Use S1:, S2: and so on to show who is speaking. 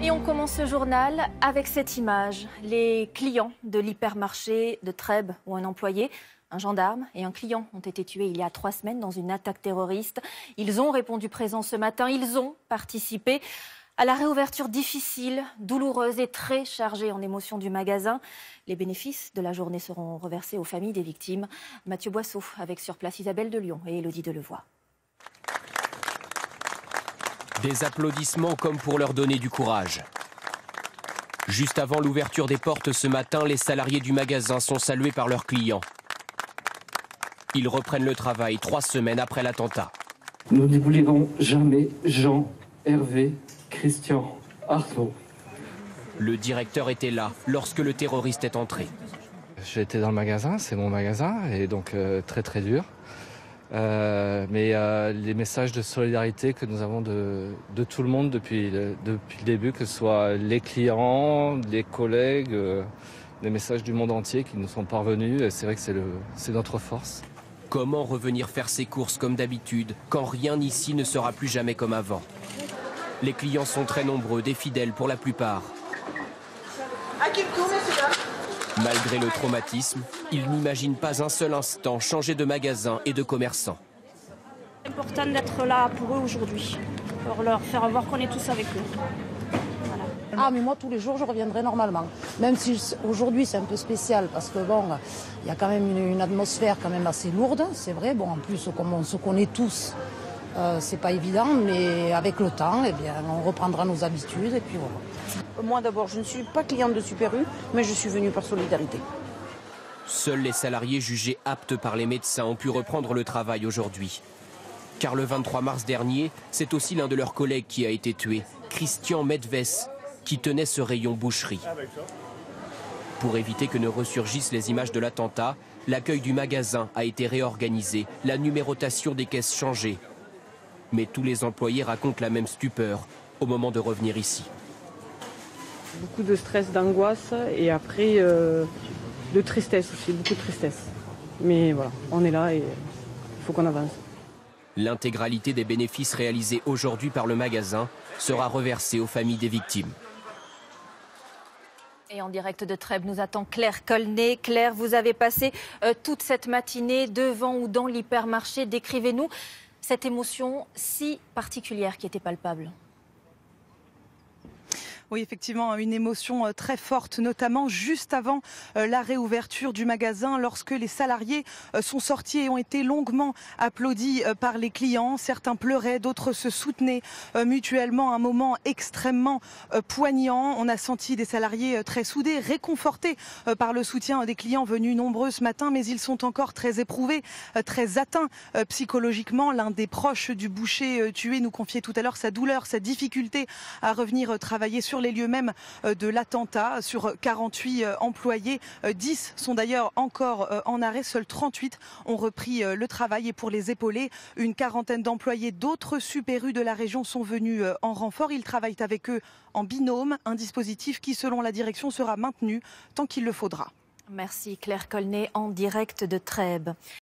S1: Et on commence ce journal avec cette image. Les clients de l'hypermarché de Trèbes où un employé, un gendarme et un client ont été tués il y a 3 semaines dans une attaque terroriste. Ils ont répondu présents ce matin. Ils ont participé à la réouverture difficile, douloureuse et très chargée en émotions du magasin. Les bénéfices de la journée seront reversés aux familles des victimes. Mathieu Boisseau avec sur place Isabelle de Lyon et Élodie Delevoye.
S2: Des applaudissements comme pour leur donner du courage. Juste avant l'ouverture des portes ce matin, les salariés du magasin sont salués par leurs clients. Ils reprennent le travail 3 semaines après l'attentat.
S3: Nous n'oublierons jamais Jean, Hervé, Christian, Arnaud.
S2: Le directeur était là lorsque le terroriste est entré.
S4: J'ai été dans le magasin, c'est mon magasin, et donc très dur. Mais les messages de solidarité que nous avons de tout le monde depuis le début, que ce soit les clients, les collègues, les messages du monde entier qui nous sont parvenus, et c'est vrai que c'est notre force.
S2: Comment revenir faire ses courses comme d'habitude quand rien ici ne sera plus jamais comme avant? Les clients sont très nombreux, des fidèles pour la plupart. Malgré le traumatisme, ils n'imaginent pas un seul instant changer de magasin et de commerçant.
S5: C'est important d'être là pour eux aujourd'hui, pour leur faire voir qu'on est tous avec eux. Voilà.
S6: Ah mais moi tous les jours je reviendrai normalement, même si aujourd'hui c'est un peu spécial parce que bon, il y a quand même une atmosphère quand même assez lourde, c'est vrai, bon en plus comme on se connaît tous, c'est pas évident, mais avec le temps, eh bien, on reprendra nos habitudes et puis voilà.
S7: Moi d'abord, je ne suis pas cliente de Super U, mais je suis venue par solidarité.
S2: Seuls les salariés jugés aptes par les médecins ont pu reprendre le travail aujourd'hui. Car le 23 mars dernier, c'est aussi l'un de leurs collègues qui a été tué, Christian Medves, qui tenait ce rayon boucherie. Pour éviter que ne ressurgissent les images de l'attentat, l'accueil du magasin a été réorganisé, la numérotation des caisses changée. Mais tous les employés racontent la même stupeur au moment de revenir ici.
S8: Beaucoup de stress, d'angoisse et après de tristesse aussi, beaucoup de tristesse. Mais voilà, on est là et il faut qu'on avance.
S2: L'intégralité des bénéfices réalisés aujourd'hui par le magasin sera reversée aux familles des victimes.
S1: Et en direct de Trèbes, nous attend Claire Colnet. Claire, vous avez passé toute cette matinée devant ou dans l'hypermarché. Décrivez-nous cette émotion si particulière qui était palpable.
S9: Oui, effectivement, une émotion très forte, notamment juste avant la réouverture du magasin, lorsque les salariés sont sortis et ont été longuement applaudis par les clients. Certains pleuraient, d'autres se soutenaient mutuellement. Un moment extrêmement poignant. On a senti des salariés très soudés, réconfortés par le soutien des clients venus nombreux ce matin, mais ils sont encore très éprouvés, très atteints psychologiquement. L'un des proches du boucher tué nous confiait tout à l'heure sa douleur, sa difficulté à revenir travailler sur les lieux même de l'attentat. Sur 48 employés, 10 sont d'ailleurs encore en arrêt, seuls 38 ont repris le travail. Et pour les épauler, une quarantaine d'employés d'autres Super U de la région sont venus en renfort. Ils travaillent avec eux en binôme, un dispositif qui, selon la direction, sera maintenu tant qu'il le faudra.
S1: Merci Claire Colnet en direct de Trèbes.